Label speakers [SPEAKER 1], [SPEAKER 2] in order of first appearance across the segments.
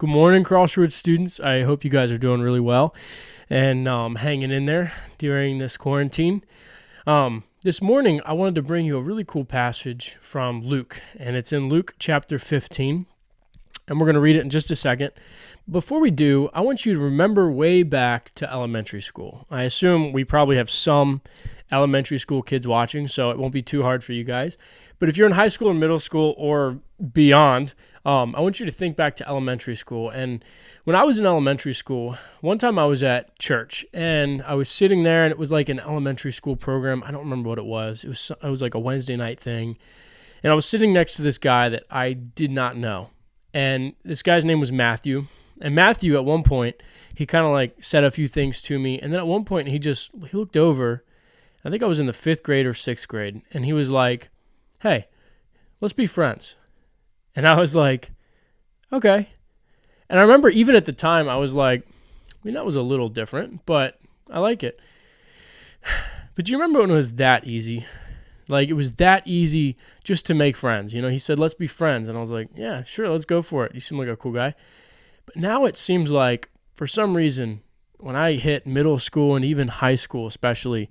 [SPEAKER 1] Good morning, Crossroads students. I hope you guys are doing really well and hanging in there during this quarantine. This morning, I wanted to bring you a really cool passage from Luke, and it's in Luke chapter 15, and we're going to read it in just a second. Before we do, I want you to remember way back to elementary school. I assume we probably have some elementary school kids watching, so it won't be too hard for you guys. But if you're in high school and middle school or beyond, I want you to think back to elementary school. And when I was in elementary school, one time I was at church and I was sitting there and it was like an elementary school program. I don't remember what it was. It was like a Wednesday night thing. And I was sitting next to this guy that I did not know. And this guy's name was Matthew. And Matthew, at one point, he kind of like said a few things to me. And then at one point, he looked over. I think I was in the 5th grade or 6th grade. And he was like, "Hey, let's be friends." And I was like, okay. And I remember even at the time, I was like, that was a little different, but I like it. But do you remember when it was that easy? Like, it was that easy just to make friends. You know, he said, "Let's be friends." And I was like, yeah, sure, let's go for it. You seem like a cool guy. But now it seems like, for some reason, when I hit middle school and even high school especially,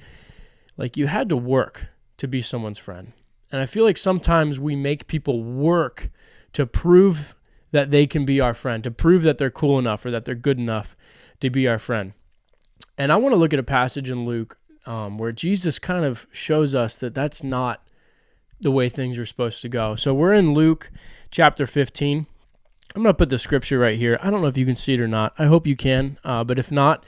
[SPEAKER 1] like, you had to work to be someone's friend. And I feel like sometimes we make people work to prove that they can be our friend, to prove that they're cool enough or that they're good enough to be our friend. And I want to look at a passage in Luke where Jesus kind of shows us that that's not the way things are supposed to go. So we're in Luke chapter 15. I'm going to put the scripture right here. I don't know if you can see it or not. I hope you can, but if not,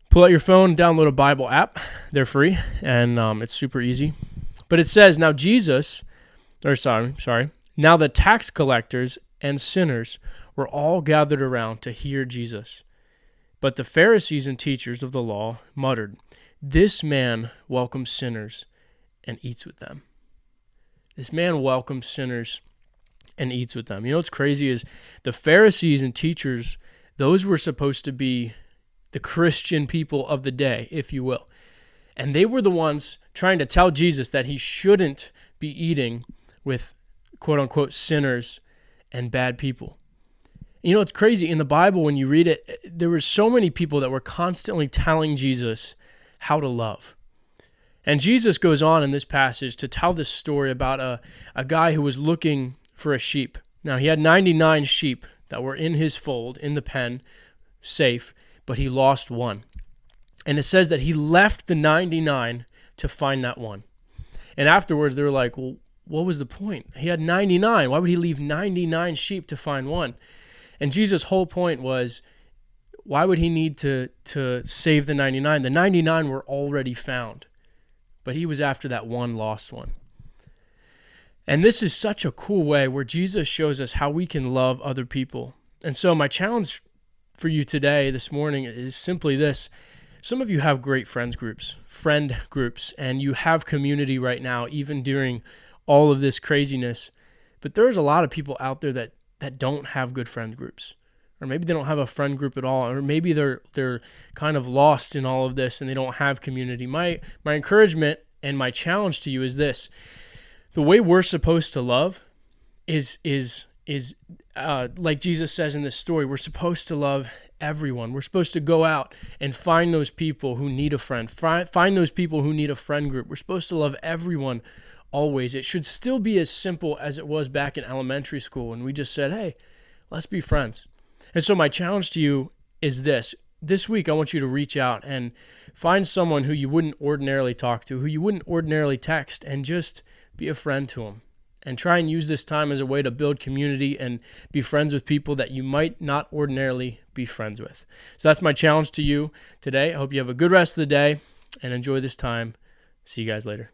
[SPEAKER 1] pull out your phone, download a Bible app. They're free, and it's super easy. But it says, now the tax collectors and sinners were all gathered around to hear Jesus. But the Pharisees and teachers of the law muttered, "This man welcomes sinners and eats with them." This man welcomes sinners and eats with them. You know what's crazy is the Pharisees and teachers, those were supposed to be the Christian people of the day, if you will. And they were the ones trying to tell Jesus that he shouldn't be eating with quote-unquote sinners and bad people. You know, it's crazy. In the Bible, when you read it, there were so many people that were constantly telling Jesus how to love. And Jesus goes on in this passage to tell this story about a guy who was looking for a sheep. Now, he had 99 sheep that were in his fold, in the pen, safe, but he lost one. And it says that he left the 99 to find that one. And afterwards, they were like, well, what was the point? He had 99. Why would he leave 99 sheep to find one? And Jesus' whole point was, why would he need to save the 99? The 99 were already found. But he was after that one lost one. And this is such a cool way where Jesus shows us how we can love other people. And so my challenge for you today, this morning, is simply this. Some of you have great friend groups, and you have community right now, even during all of this craziness. But there's a lot of people out there that don't have good friend groups, or maybe they don't have a friend group at all, or maybe they're kind of lost in all of this and they don't have community. My encouragement and my challenge to you is this: the way we're supposed to love is like Jesus says in this story. We're supposed to love everyone. We're supposed to go out and find those people who need a friend, find those people who need a friend group. We're supposed to love everyone always. It should still be as simple as it was back in elementary school when we just said, hey, let's be friends. And so my challenge to you is this. This week, I want you to reach out and find someone who you wouldn't ordinarily talk to, who you wouldn't ordinarily text, and just be a friend to them. And try and use this time as a way to build community and be friends with people that you might not ordinarily be friends with. So that's my challenge to you today. I hope you have a good rest of the day and enjoy this time. See you guys later.